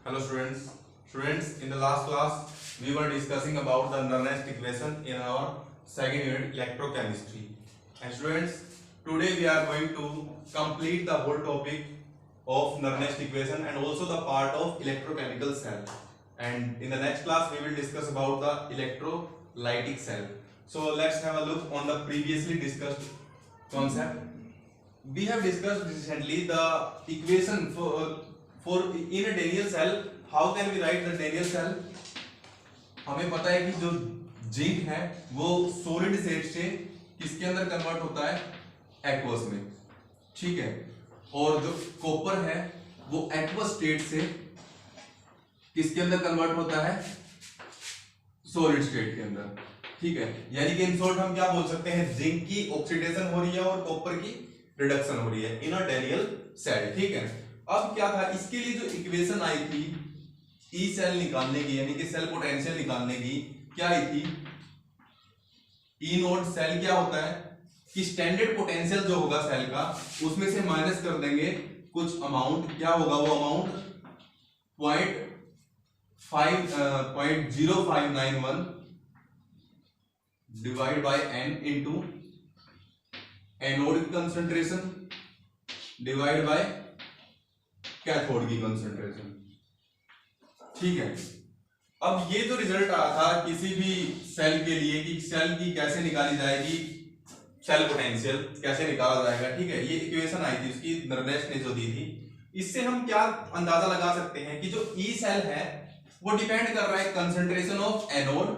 Hello students, in the last class we were discussing about the Nernst equation in our second unit electrochemistry. And students, today we are going to complete the whole topic of Nernst equation and also the part of electrochemical cell. And in the next class we will discuss about the electrolytic cell. So let's have a look on the previously discussed concept. We have discussed recently the equation for in a Daniell cell. How can we write the Daniell cell? हमें पता है कि जो zinc है वो solid state से किसके अंदर कन्वर्ट होता है, एक्वस में, ठीक है, और जो कॉपर है वो एक्वस स्टेट से किसके अंदर कन्वर्ट होता है, सॉलिड स्टेट के अंदर, ठीक है। यानी कि इन शॉर्ट हम क्या बोल सकते हैं, जिंक की ऑक्सीडेशन हो रही है और कॉपर की रिडक्शन हो रही है इन अ Daniell सेल, ठीक है। अब क्या था, इसके लिए जो इक्वेशन आई थी ई सेल निकालने की, यानी कि सेल पोटेंशियल निकालने की, क्या आई थी, ई नोट सेल क्या होता है कि स्टैंडर्ड पोटेंशियल जो होगा सेल का उसमें से माइनस कर देंगे कुछ अमाउंट, क्या होगा वो amount 0.0591 divide by n into anode की कंसंट्रेशन डिवाइड बाय कैथोड की कंसंट्रेशन, ठीक है। अब ये जो रिजल्ट आया था किसी भी सेल के लिए कि सेल की कैसे निकाली जाएगी, सेल पोटेंशियल कैसे निकाला जाएगा, ठीक है, ये इक्वेशन आई थी उसकी नर्नेस्ट ने जो दी थी। इससे हम क्या अंदाजा लगा सकते हैं कि जो ई सेल है वो डिपेंड कर रहा है concentration of anode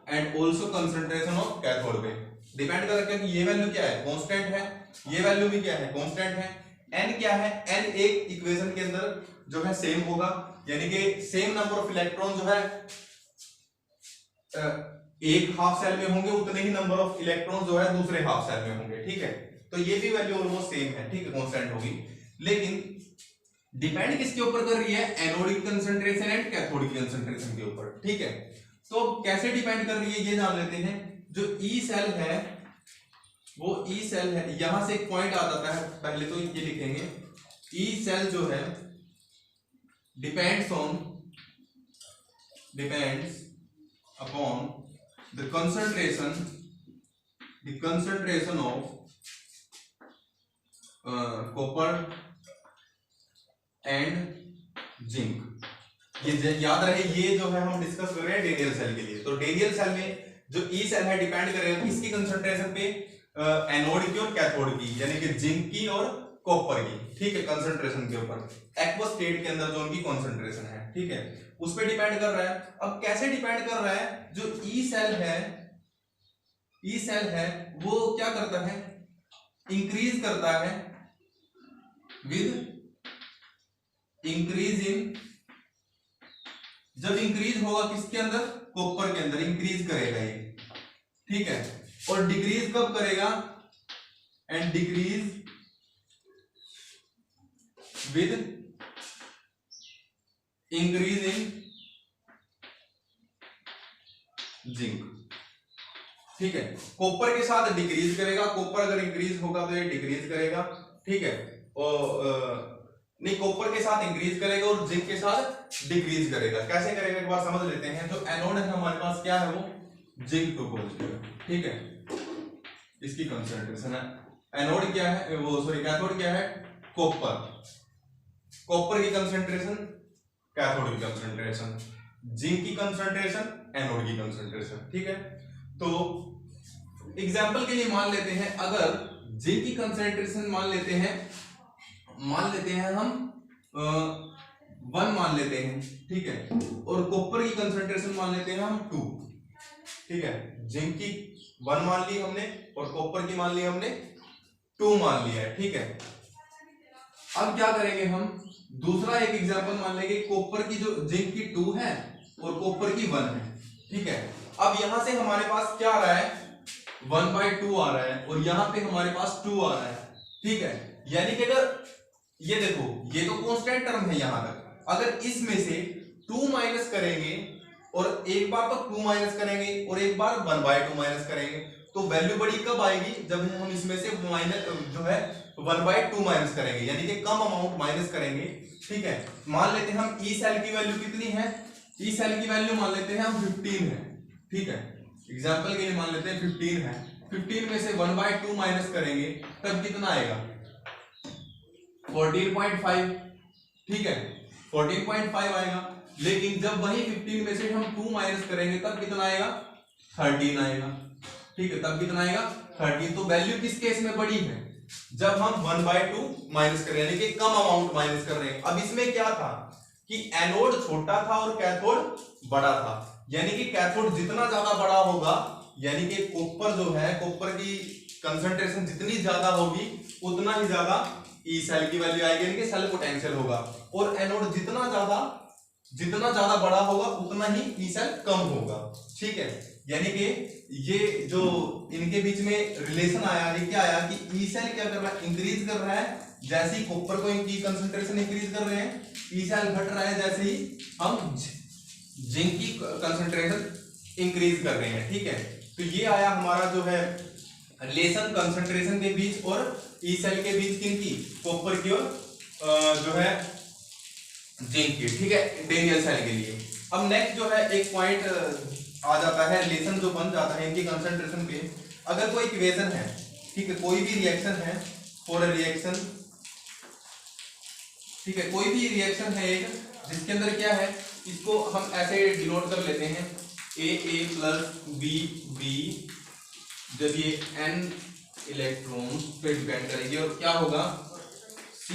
and also concentration of cathode पे डिपेंड कर रहा है, क्योंकि ये वैल्यू क्या है, कांस्टेंट है, ये वैल्यू भी क्या है, कांस्टेंट है। एन क्या है, एन एक इक्वेशन के अंदर जो है सेम होगा, यानी कि सेम नंबर ऑफ इलेक्ट्रॉन जो है एक हाफ सेल में होंगे, उतने ही नंबर ऑफ इलेक्ट्रॉन जो है दूसरे हाफ सेल में होंगे, ठीक है। तो ये भी वैल्यू ऑलमोस्ट सेम है, ठीक है, कांस्टेंट होगी, लेकिन डिपेंड किसके ऊपर कर रही है, एनोड की कंसंट्रेशन एंड कैथोड की कंसंट्रेशन के ऊपर, ठीक है। तो कैसे डिपेंड कर रही है ये जान लेते हैं। जो ई सेल है वो ई सेल है, यहां से एक पॉइंट आ जाता है, पहले तो ये लिखेंगे, ई सेल जो है depends upon the concentration of copper and zinc. ये याद रहे, ये जो है हम डिस्कस कर रहे हैं Daniell सेल के लिए। तो Daniell सेल में जो ई सेल है डिपेंड करेगा किसकी कंसंट्रेशन पे, एनोड की और कैथोड की, यानी कि जिंक की और कॉपर की, ठीक है, कंसंट्रेशन के ऊपर, एक्वस स्टेट के अंदर जो उनकी कंसंट्रेशन है, ठीक है, उस पे डिपेंड कर रहा है। अब कैसे डिपेंड कर रहा है, जो ई सेल है वो क्या करता है, इंक्रीज करता है विद इंक्रीज इन, जब इंक्रीज होगा किसके अंदर, कॉपर के अंदर इंक्रीज करेगा ये, ठीक है, और डिक्रीज कब करेगा, and decrease with increase in zinc, ठीक है। कॉपर के साथ डिक्रीज करेगा, कॉपर अगर इंक्रीज होगा तो ये डिक्रीज करेगा, ठीक है, और नहीं, कॉपर के साथ इंक्रीज करेगा और जिंक के साथ डिक्रीज करेगा। कैसे करेगा एक बार समझ लेते हैं। जो एनोड है हमारे पास क्या है, वो जिंक 2 पॉजिटिव, ठीक है, इसकी कंसंट्रेशन है, एनोड क्या है, वो सॉरी कैथोड क्या है, कॉपर की कंसंट्रेशन, कैथोड की कंसंट्रेशन, जिंक की कंसंट्रेशन, एनोड की कंसंट्रेशन, ठीक है। तो एग्जांपल के लिए मान लेते हैं, अगर जिंक की कंसंट्रेशन मान लेते हैं हम 1 मान लेते हैं, ठीक है, और कॉपर की कंसंट्रेशन मान लेते हैं हम 2, ठीक है, जिंक की 1 मान ली हमने और कॉपर की मान ली हमने 2 मान लिया है, ठीक है। अब क्या करेंगे हम, दूसरा एक एग्जांपल मान लेंगे, कॉपर की जो जिंक की 2 है और कॉपर की 1 है, ठीक है। अब यहां से हमारे पास क्या आ रहा है, 1/2 आ रहा है और यहां पे हमारे पास 2 आ रहा है, ठीक है। यानी कि अगर ये देखो, ये तो कांस्टेंट टर्म है यहां तक, अगर इसमें से 2 माइनस करेंगे और एक बार तो 2 माइनस करेंगे और एक बार 1/2 माइनस करेंगे, तो वैल्यू बड़ी कब आएगी, जब हम इसमें से माइनस जो है तो 1/2 माइनस करेंगे, यानी कि कम अमाउंट माइनस करेंगे। ठीक है, मान लेते हैं हम ई सेल की वैल्यू कितनी है, ई सेल की वैल्यू मान लेते हैं हम 15 है। ठीक है, एग्जांपल के लिए मान लेते हैं 15 है। 15 में से 1/2 माइनस करेंगे तब कितना आएगा, 14.5। ठीक है, 14.5 आएगा। लेकिन जब वही 15 में से हम 2 माइनस करेंगे तब कितना आएगा, 13 आएगा। ठीक है, तब कितना आएगा, 13। तो वैल्यू किस केस में बड़ी है, जब हम 1/2 माइनस कर रहे हैं, यानी कि कम अमाउंट माइनस कर रहे हैं। अब इसमें क्या था कि एनोड छोटा था और कैथोड बड़ा था, यानी कि कैथोड जितना ज्यादा बड़ा होगा, यानी कि कॉपर जो है, कॉपर की कंसंट्रेशन जितनी ज्यादा होगी उतना ही ज्यादा ई सेल की वैल्यू आएगी, यानी कि सेल पोटेंशियल होगा। और एनोड जितना ज्यादा बड़ा होगा उतना ही ई सेल कम होगा। ठीक है, यानी कि ये जो इनके बीच में रिलेशन आया, ये क्या आया कि ई सेल क्या कर रहा है, इंक्रीज कर रहा है। जैसे ही कॉपर को इनकी कंसंट्रेशन इंक्रीज कर रहे हैं, ई सेल घट रहा है जैसे ही हम जिंक की कंसंट्रेशन इंक्रीज कर रहे हैं। ठीक है, तो ये आया हमारा जो है रिलेशन कंसंट्रेशन के बीच और ई सेल के बीच, किनकी, कॉपर की और जो है जिंक की। ठीक है, डेनियल सेल के लिए। अब नेक्स्ट जो है एक पॉइंट आ जाता है, रिलेशन जो बन जाता है इनकी कंसंट्रेशन पे। अगर कोई इक्वेशन है, ठीक है, कोई भी रिएक्शन है, फॉर अ रिएक्शन, ठीक है, कोई भी रिएक्शन है एक, जिसके अंदर क्या है, इसको हम ऐसे डिनोट कर लेते हैं A प्लस B, जब ये n इलेक्ट्रॉन पे डिपेंड करेगी, और क्या होगा C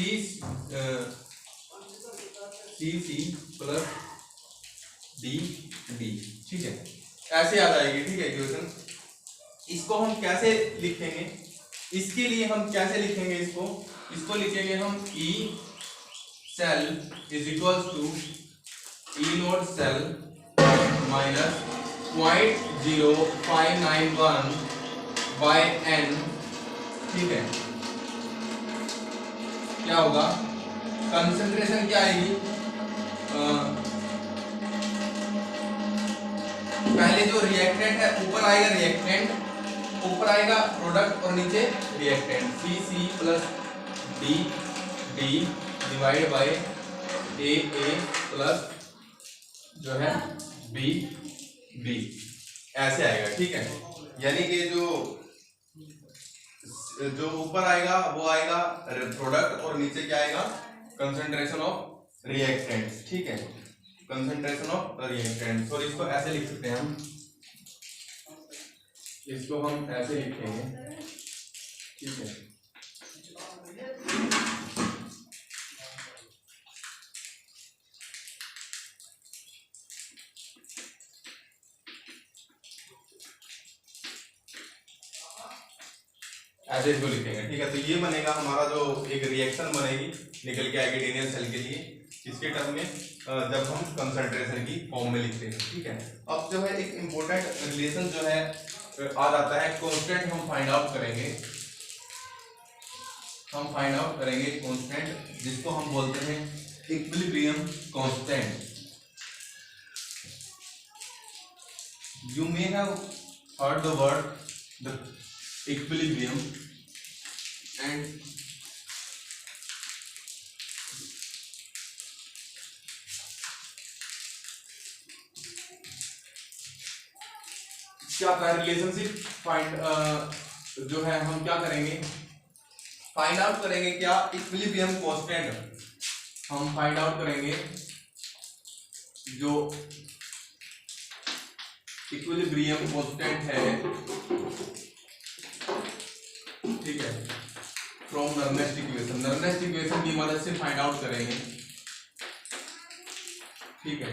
प्लस D। ठीक है, ऐसे आ जाएगी। ठीक है, इक्वेशन। इसको हम कैसे लिखेंगे, इसके लिए हम कैसे लिखेंगे, इसको लिखेंगे हम E cell is equal to E nought cell minus 0.0591 by n। ठीक है, क्या होगा, कंसंट्रेशन क्या आएगी, पहले जो रिएक्टेंट है ऊपर आएगा, रिएक्टेंट ऊपर आएगा, प्रोडक्ट और नीचे reactant, C plus D divide by A plus जो है B ऐसे आएगा। ठीक है, यानी कि जो ऊपर आएगा वो आएगा प्रोडक्ट और नीचे क्या आएगा, कंसंट्रेशन ऑफ रिएक्टेंट्स। ठीक है, कंसंट्रेशन ऑफ रिएक्टेंट्स। और इसको ऐसे लिख सकते हैं हम, इसको हम ऐसे लिखेंगे। ठीक है, ऐसे इसको लिखेंगे। ठीक है, तो ये बनेगा हमारा जो एक रिएक्शन बनेगी, निकल के आएगी डेनियल सेल के लिए, इसके टर्म में जब हम कंसंट्रेशन की फॉर्म में लिखते हैं। ठीक है, अब जो है एक इम्पोर्टेंट रिलेशन जो है आ जाता है, कांस्टेंट हम फाइंड आउट करेंगे, कांस्टेंट, जिसको हम बोलते हैं equilibrium constant. You may have heard the word the equilibrium and क्या था रिलेशनशिप फाइंड, जो है हम क्या करेंगे, फाइंड आउट करेंगे क्या, इक्विलिब्रियम कांस्टेंट हम फाइंड आउट करेंगे, जो इक्विलिब्रियम कांस्टेंट है। ठीक है, फ्रॉम नर्नेस्ट इक्वेशन की मदद से फाइंड आउट करेंगे। ठीक है,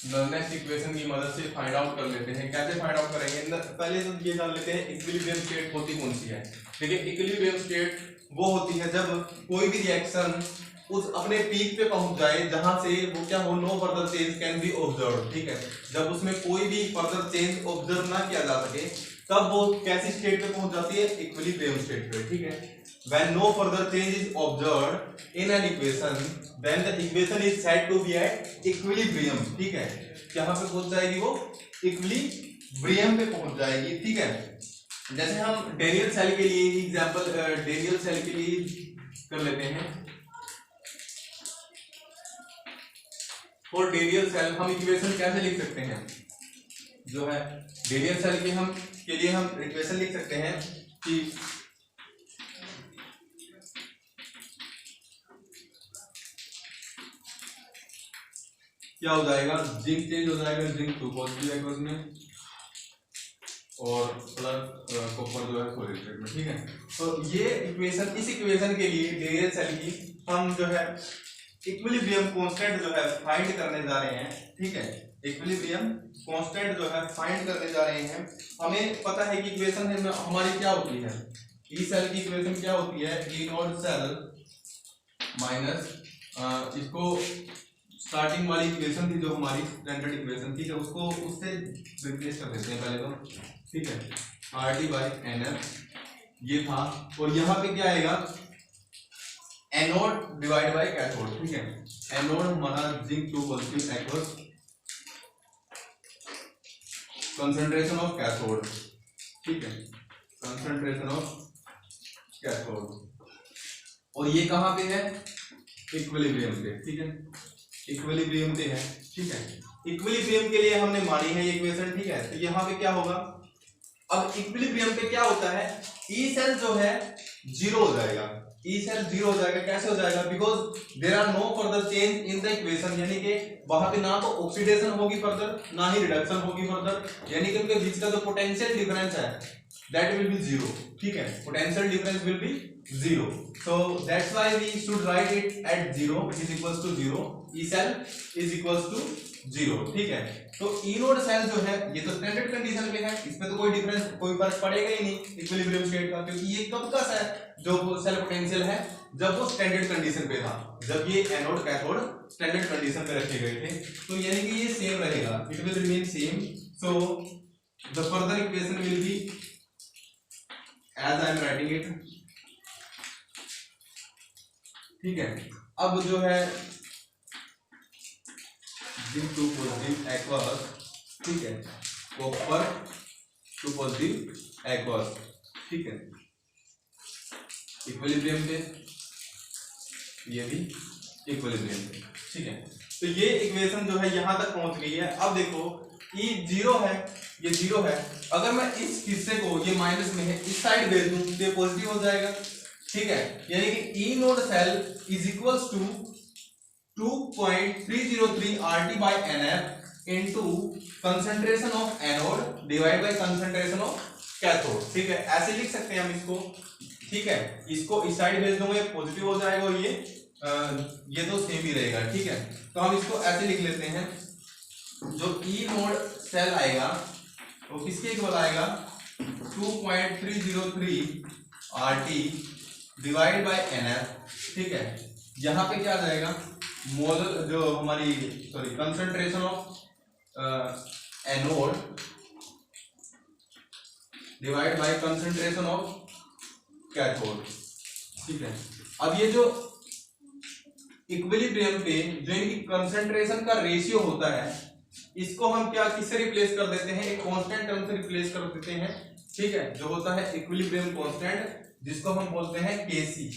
नर्नेस्ट इक्वेशन की मदद से फाइंड आउट कर लेते हैं। कैसे फाइंड आउट करेंगे, पहले तो ये जान लेते हैं इक्विलिब्रियम स्टेट होती कौन सी है। देखिए, इक्विलिब्रियम स्टेट वो होती है जब कोई भी रिएक्शन उस अपने पीक पे पहुंच जाए जहां से वो क्या हो, no further change can be observe. ठीक है, जब उसमें कोई भी फर्दर चेंज ऑब्जर्व ना किया जा सके तब वो कैसी स्टेट पे पहुंच जाती है, इक्विलिब्रियम स्टेट पे। ठीक है, when no further change is observed in an equation then the equation is said to be at equilibrium। ठीक है, कहां पे पहुंच जाएगी वो, इक्विलिब्रियम पे पहुंच जाएगी। ठीक है, जैसे हम डेनियल सेल के लिए एग्जांपल डेनियल सेल के लिए कर लेते हैं। फॉर डेनियल सेल हम इक्वेशन कैसे लिख सकते हैं, जो है डेनियल सेल के लिए हम इक्वेशन लिख सकते हैं कि क्या हो जाएगा, जिंक चेंज हो जाएगा, जिंक 2 पॉजिटिव एक्वस में और प्लस कॉपर जो है क्लोरेटेड में, ठीक है। तो ये इक्वेशन, इस इक्वेशन के लिए डेनियल सेल की हम जो है इक्विलिब्रियम कांस्टेंट जो है फाइंड करने जा रहे हैं, ठीक है। इक्विलिब्रियम कांस्टेंट जो है फाइंड करने जा रहे हैं। हमें पता है कि इक्वेशन है हमारी क्या होती है, ई सेल की इक्वेशन क्या होती है, ई नॉट सेल माइनस इसको स्टार्टिंग वाली इक्वेशन थी जो हमारी स्टैंडर्ड इक्वेशन थी, उसको उससे रिप्लेस कर देते हैं पहले तो, ठीक है। R T by N F ये था, और यहाँ पे क्या आएगा, एनोड डिवाइड बाय कैथोड, ठीक है। एनोड हमारा zinc 2 positive aqueous, concentration of cathode, ठीक है, कंसंट्रेशन ऑफ कैथोड, और ये कहाँ पे है, इक्विलिब्रियम पे, ठीक है, इक्विलिब्रियम पे है, ठीक है। इक्विलिब्रियम के लिए हमने मानी है ये इक्वेशन, ठीक है। तो यहाँ पे क्या होगा, अब इक्विलिब्रियम पे क्या होता है, ई सेल जो है जीरो हो जाएगा, ई सेल जीरो हो जाएगा। कैसे हो जाएगा, because there are no further change in the equation, यानी कि वहां पे ना तो ऑक्सीडेशन होगी फर्दर, ना ही रिडक्शन होगी फर्दर, यानी कि उनके बीच का जो पोटेंशियल डिफरेंस है दैट विल बी जीरो, ठीक है, potential difference will be zero. So that's why we should write it at zero is equals to zero, E cell is equals to zero, ठीक है। तो ई नोड सेल जो है ये तो स्टैंडर्ड कंडीशन पे है, इसमें तो कोई डिफरेंस, कोई फर्क पड़ेगा ही नहीं इक्विलिब्रियम स्टेट का, क्योंकि ये कब का है जो सेल पोटेंशियल है, जब वो स्टैंडर्ड कंडीशन पे था, जब ये एनोड कैथोड स्टैंडर्ड कंडीशन पे रखे गए थे, तो यानी कि ये सेम रहेगा, it will remain same. So the further equation will be as I am writing it, ठीक है। अब जो है जिंक 2 पॉजिटिव एक्वस, ठीक है, कॉपर 2 पॉजिटिव एक्वस, ठीक है, इक्विलिब्रियम पे, ये भी इक्विलिब्रियम पे, ठीक है। तो ये इक्वेशन जो है यहां तक पहुंच गई है। अब देखो ई जीरो है, ये जीरो है, अगर मैं इस हिस्से को, ये माइनस में है, इस साइड भेज दूं तो ये पॉजिटिव हो जाएगा, ठीक है। यानी कि E nought cell is equals to 2.303 RT by NF into concentration of anode divided by concentration of cathode, ठीक है। ऐसे लिख सकते हैं हम इसको, ठीक है। इसको इस साइड भेज दूंगा, ये पॉजिटिव हो जाएगा, और ये तो सेम ही रहेगा, ठीक है। तो हम इसको ऐसे लिख लेते हैं, जो ई नोड सेल आएगा वो किसके इक्वल आएगा, 2.303 RT डिवाइड बाय NF, ठीक है। यहाँ पे क्या आ जाएगा, मोलर जो हमारी concentration of anode divide by concentration of cathode, ठीक है। अब ये जो इक्विलिब्रियम पे जो इनकी कंसंट्रेशन का रेशियो होता है, इसको हम क्या किससे रिप्लेस कर देते हैं, एक कांस्टेंट टर्म से रिप्लेस कर देते हैं, ठीक है, जो होता है इक्विलिब्रियम कांस्टेंट, जिसको हम बोलते हैं केसी,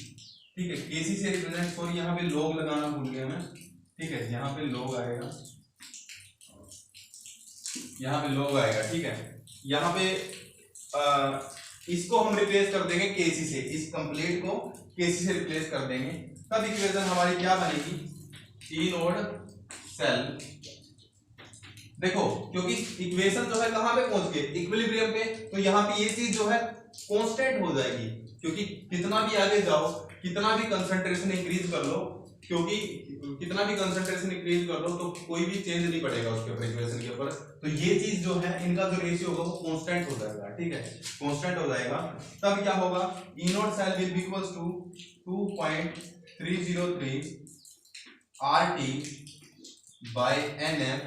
ठीक है। केसी से रिप्रेजेंट, सॉरी यहाँ पे लॉग लगाना भूल गया मैं, ठीक है, यहाँ पे लॉग आएगा, यहाँ पे लॉग आएगा, ठीक है। यहाँ पे इसको हम रिप्लेस कर देंगे केसी से, इस कंप्लीट को केसी से रिप्लेस कर देंगे, तब इक्वेशन हमारी क्या बनेगी, ई नोड सेल। देखो क्योंकि इक्वेशन जो है कहाँ पे पहुंच गए, इक्विलिब्रियम पे, तो यहाँ पे ये चीज जो है कांस्टेंट हो जाएगी, क्योंकि कितना भी आगे जाओ, कितना भी कंसंट्रेशन इंक्रीज कर लो, क्योंकि कितना भी कंसंट्रेशन इंक्रीज कर लो तो कोई भी चेंज नहीं पड़ेगा उसके ऊपर, इक्वेशन के ऊपर। तो ये चीज जो है, इनका जो रेशियो होगा वो कांस्टेंट हो जाएगा, ठीक है, कांस्टेंट हो जाएगा। तब क्या होगा, e nought cell will be equals to 2.303 RT by NF,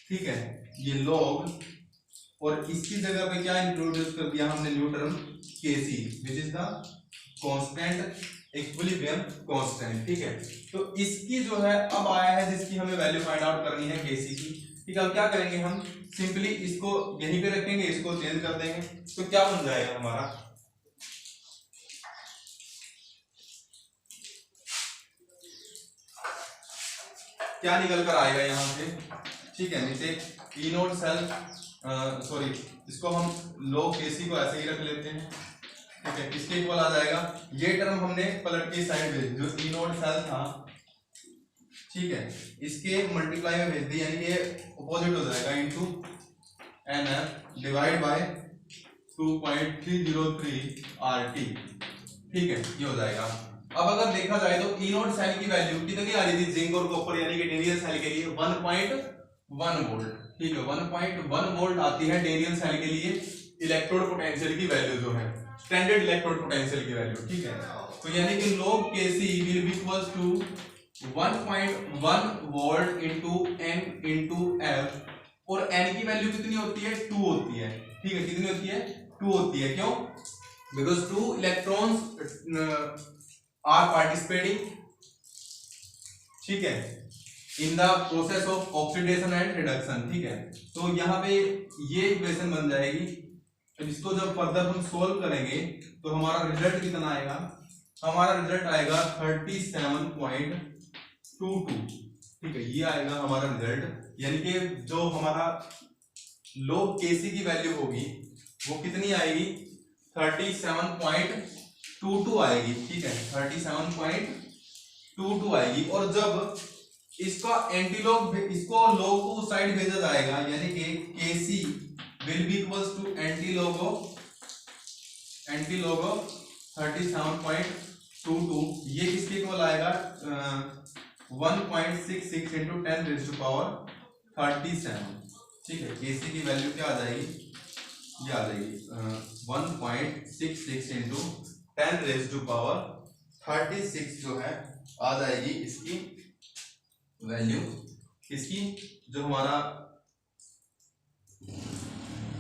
ठीक है, ये लॉग, और इसकी जगह पे क्या इंट्रोड्यूस कर दिया हमने, new term Kc, which is the constant equilibrium constant, ठीक है। तो इसकी जो है अब आया है जिसकी हमें वैल्यू फाइंड आउट करनी है Kc की, ठीक है। अब क्या करेंगे हम सिंपली इसको यहीं पे रखेंगे, इसको चेंज कर देंगे, तो क्या बन जाएगा हमारा, क्या निकल कर आएगा यहाँ से, ठीक है। नीचे ई नोट सेल, सॉरी इसको हम log KC को ऐसे ही रख लेते हैं, ठीक है। किसके इक्वल आ जाएगा, ये टर्म हमने पलट के साइड भेज, जो ई नोट सेल था, ठीक है, इसके मल्टीप्लाई में भेज दी, यानी ये अपोजिट हो जाएगा into NF divide by 2.303 RT, ठीक है, ये हो जाएगा। अब अगर देखा जाए तो ई नोट सेल की वैल्यू कितनी आ रही थी जिंक और कॉपर यानी कि डेनियल सेल के लिए 1.1 वोल्ट, ठीक है, 1.1 वोल्ट आती है डेनियल सेल के लिए इलेक्ट्रोड पोटेंशियल की वैल्यू, जो है स्टैंडर्ड इलेक्ट्रोड पोटेंशियल की वैल्यू, ठीक है। तो यानी कि log KC will be equals to 1.1 volt into N into F, और N की वैल्यू कितनी होती है, 2 होती है, ठीक है, कितनी होती है, 2 होती है, क्यों, बिकॉज 2 इलेक्ट्रॉन्स आर पार्टिसिपेटिंग, ठीक है, in the process of oxidation and reduction, ठीक है। तो यहाँ पे ये इक्वेशन बन जाएगी। अब इसको जब फर्दर हम सोल्व करेंगे तो हमारा रिजल्ट कितना आएगा, हमारा रिजल्ट आएगा 37.22, ठीक है, ये आएगा हमारा रिजल्ट। यानी कि जो हमारा log KC की वैल्यू होगी वो कितनी आएगी, 37.22 आएगी, ठीक है, 37.22 आएगी। और जब इसका एंटीलॉग, इसको log को उस साइड भेजा जाएगा, यानी कि KC will be equals to antilog of 37.22, ये किसके इक्वल आएगा, 1.66 इंटू 10⁻37, ठीक है। KC की वैल्यू क्या आ जाएगी, ये आ जाएगी 1.66 इंटू 10⁻36 जो है आ जाएगी इसकी वैल्यू, इसकी जो हमारा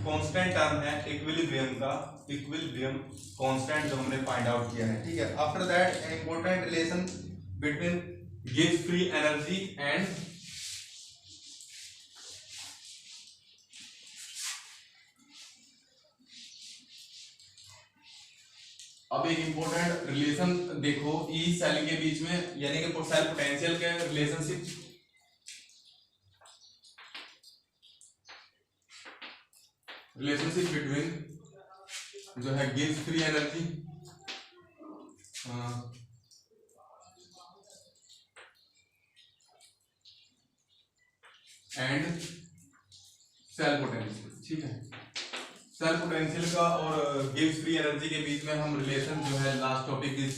कांस्टेंट टर्म है इक्विलिब्रियम का, इक्विलिब्रियम कांस्टेंट जो हमने फाइंड आउट किया है, ठीक है। After that an important relation between गिव्स फ्री एनर्जी एंड अब एक इंपॉर्टेंट रिलेशन देखो ई सेल के बीच में, यानी कि सेल पोटेंशियल के रिलेशनशिप, बिटवीन जो है गिव्स free energy and cell potential, ठीक है। सेल पोटेंशियल का और गिव्स फ्री एनर्जी के बीच में हम रिलेशन जो है लास्ट टॉपिक इस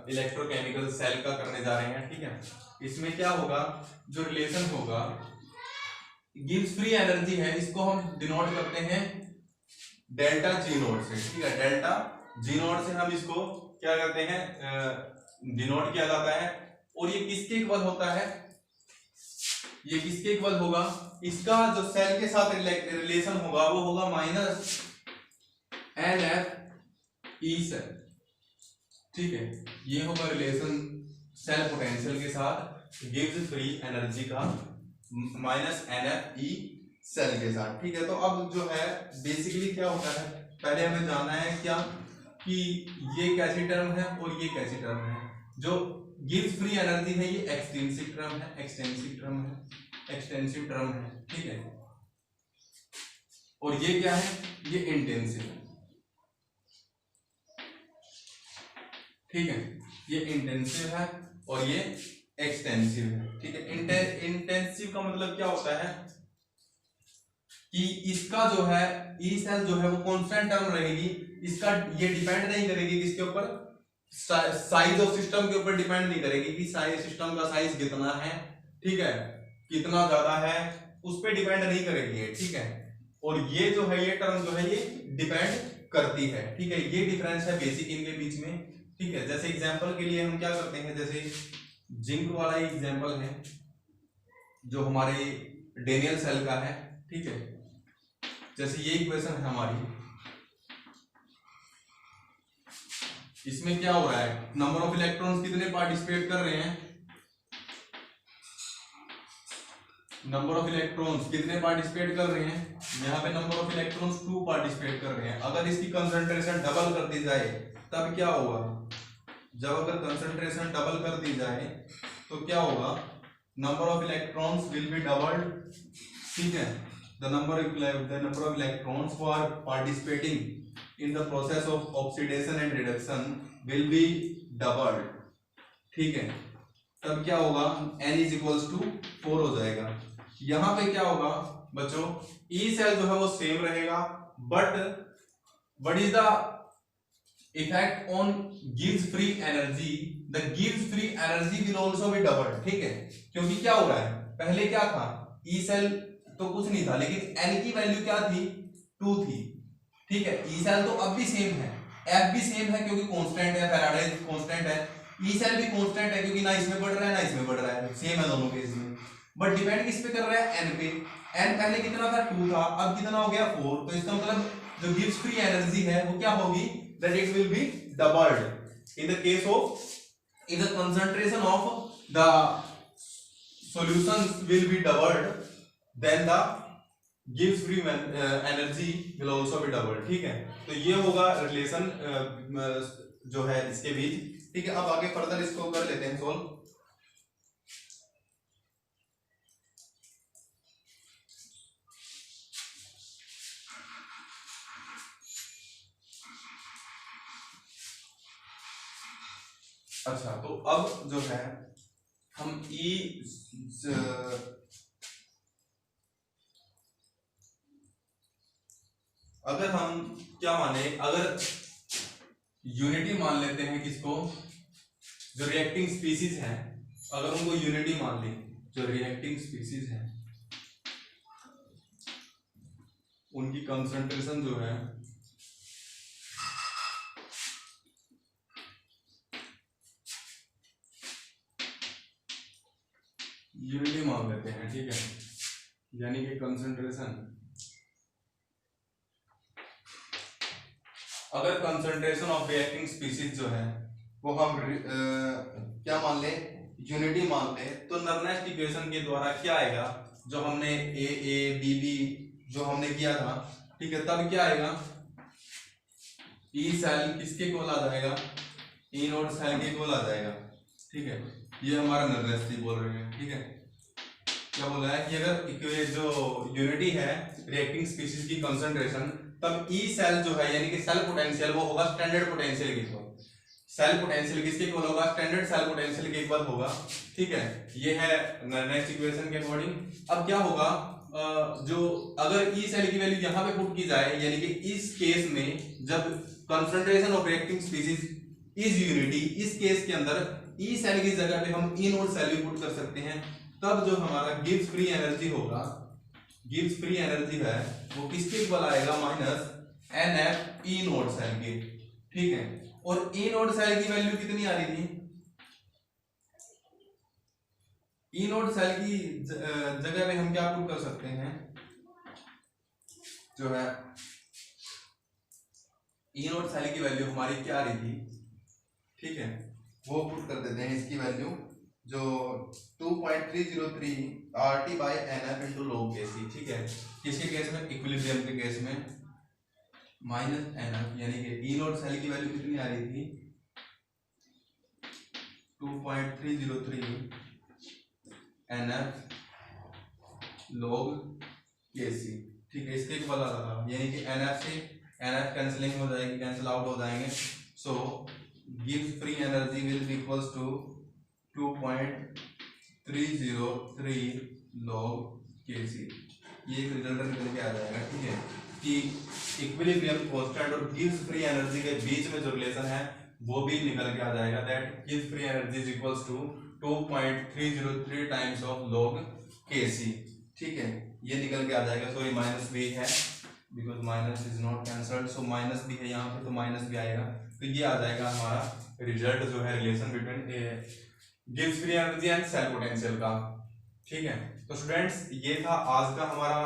इलेक्ट्रोकेमिकल सेल का करने जा रहे हैं, ठीक है। इसमें क्या होगा, जो रिलेशन होगा गिव्स फ्री एनर्जी है, इसको हम डिनोट करते हैं डेल्टा जी नोट से, ठीक है, डेल्टा जी नोट से हम इसको क्या करते हैं, डिनोट किया जाता है। और ये किसके इक्वल होता है, ये किसके इक्वल होगा, इसका जो सेल के साथ रिलेशन होगा वो होगा माइनस NFE सेल, ठीक है, ये होगा रिलेशन सेल पोटेंशियल के साथ गिव्स फ्री एनर्जी का माइनस NFE सेल के साथ, ठीक है। तो अब जो है बेसिकली क्या होता है, पहले हमें जानना है क्या कि ये कैसी टर्म है और ये कैसी टर्म है। जो गिव्स फ्री एनर्जी है ये एक्सटेंसिव टर्म है, एक्सटेंसिव टर्म है, ठीक है। और ये क्या है, ये इंटेंसिव है, ठीक है, ये इंटेंसिव है और ये एक्सटेंसिव है, ठीक है। इंटेंसिव का मतलब क्या होता है कि इसका जो है ई सेल जो है वो कांस्टेंट टर्म रहेगी, इसका ये डिपेंड नहीं करेगी किसके ऊपर, साइज ऑफ सिस्टम के ऊपर डिपेंड नहीं करेगी कि साइज सिस्टम का साइज कितना है, ठीक है, कितना ज्यादा है, उस पर डिपेंड नहीं करेगी ये, ठीक है। और ये जो है ये टर्म जो है ये डिपेंड करती है, ठीक है। ये डिफरेंस है बेसिक इनके बीच में, ठीक है। जैसे एग्जांपल के लिए हम क्या करते हैं, जैसे जिंक वाला एग्जांपल है जो हमारे डेनियल सेल का है, ठीक है। जैसे ये इक्वेशन है हमारी, इसमें क्या हो रहा है, नंबर ऑफ इलेक्ट्रॉन्स कितने पार्टिसिपेट कर रहे हैं, नंबर ऑफ इलेक्ट्रॉन्स कितने पार्टिसिपेट कर रहे हैं, यहाँ पे नंबर ऑफ इलेक्ट्रॉन्स 2 पार्टिसिपेट कर रहे हैं। अगर इसकी कंसंट्रेशन डबल कर दी जाए तब क्या होगा, जब अगर कंसंट्रेशन डबल कर दी जाए तो क्या होगा, number of electrons will be doubled, ठीक है। The number of electrons who are participating in the process of oxidation and reduction will be doubled, ठीक है। तब क्या होगा, n इज इक्वल्स टू 4 हो जाएगा। यहां पे क्या होगा बच्चों, ई सेल जो है वो सेम रहेगा, but what is the effect on gives free energy, the gives free energy will also be double, ठीक है। क्योंकि क्या हो रहा है, पहले क्या था, ई सेल तो कुछ नहीं था, लेकिन n की वैल्यू क्या थी, 2 थी, ठीक है। ई सेल तो अब भी सेम है, f भी सेम है क्योंकि कांस्टेंट है, फैराडे कांस्टेंट है, ई सेल भी कांस्टेंट है क्योंकि ना इसमें बढ़ रहा है ना इसमें बढ़ रहा है, सेम है दोनों केस में। बट डिपेंड किस पे कर रहा है, n पे। n पहले कितना था, 2 था, अब कितना हो गया, 4। तो इसका मतलब जो गिव्स फ्री एनर्जी है वो क्या होगी, that it will be doubled in the case of, if the concentration of the solutions will be doubled, then the gives free energy will also be doubled, ठीक है। तो ये होगा रिलेशन जो है इसके बीच, ठीक है। अब आगे फर्दर इसको कर लेते हैं सोल्व। अच्छा, तो अब जो है हम अगर हम क्या माने, अगर यूनिटी मान लेते हैं किसको, जो रिएक्टिंग स्पीसीज हैं, अगर उनको यूनिटी मान लें, जो रिएक्टिंग स्पीसीज हैं उनकी कंसंट्रेशन जो है यूनिटी मान लेते हैं, ठीक है। यानी कि कंसंट्रेशन, अगर कंसंट्रेशन ऑफ रिएक्टिंग स्पीसीज जो है वो हम क्या मान ले, यूनिटी मान ले, तो नर्नेस्ट इक्वेशन के द्वारा क्या आएगा, जो हमने ए बी बी जो हमने किया था, ठीक है। तब क्या आएगा, ई सेल किसके इक्वल आ जाएगा, ई नोट सेल के इक्वल आ जाएगा, ठीक है। ये हमारा नर्नेस्ट बोल रहे हैं, ठीक है। क्या बोला है कि अगर जो यूनिटी है रिएक्टिंग स्पीसीज की कंसंट्रेशन, तब ई सेल जो है यानी कि सेल पोटेंशियल वो होगा स्टैंडर्ड पोटेंशियल के इक्वल। सेल पोटेंशियल किसके इक्वल होगा, स्टैंडर्ड सेल पोटेंशियल के इक्वल होगा, ठीक है। ये है नेक्स्ट इक्वेशन के अकॉर्डिंग। अब क्या होगा, जो अगर ई सेल की वैल्यू यहां पे पुट की जाए, यानी कि इस केस में जब concentration of reacting species is unity, इस केस के अंदर ई सेल की जगह पे हम ई नोट सेल भी पुट कर सकते हैं, तब जो हमारा गिव्स फ्री एनर्जी होगा, गिव्स फ्री एनर्जी है वो किसके इक्वल आएगा, माइनस NF ई नोट सेल के, ठीक है। और ई नोट सेल की वैल्यू कितनी आ रही थी, ई नोट सेल की जगह पे हम क्या पुट कर सकते हैं, जो है ई नोट सेल की वैल्यू हमारी क्या आ रही थी, ठीक है, वो पुट कर देते हैं इसकी वैल्यू, जो 2.303 RT by NF into log Kc, ठीक है। किसके केस में, इक्विलिब्रियम के केस में, माइनस NF यानी कि ई नोट सेल की वैल्यू कितनी आ रही थी, 2.303 NF log Kc, ठीक है। इसके इक्वल आ रहा था, यानी कि NF से NF कैंसिलिंग हो जाएगी, कैंसिल आउट हो जाएंगे, so gives free energy will be equals to 2.303 log Kc। ये एक रिजल्ट निकल के आ जाएगा, ठीक है, कि इक्विलिब्रियम कांस्टेंट और गिव्स फ्री एनर्जी के बीच में जो रिलेशन है वो भी निकल के आ जाएगा, दैट गिव्स free energy is equals to 2.303 times of log Kc, ठीक है। ये निकल के आ जाएगा, सॉरी माइनस भी है because minus is not cancelled, so minus भी है यहाँ पे, तो माइनस भी आएगा, तो ये आ जाएगा हमारा रिजल्ट जो है रिलेशन बिटवीन गिव्स free energy and cell potential का, ठीक है। तो स्टूडेंट्स ये था आज का हमारा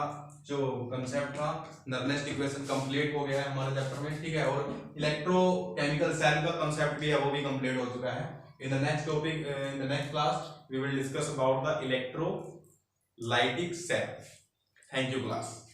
जो कंसेप्ट था, नर्नेस्ट इक्वेशन कंप्लीट हो गया है हमारे चैप्टर में, ठीक है। और इलेक्ट्रोकेमिकल सेल का कंसेप्ट भी है वो भी कंप्लीट हो चुका है। In the next topic, in the next class we will discuss about the lytic sap. Thank you class.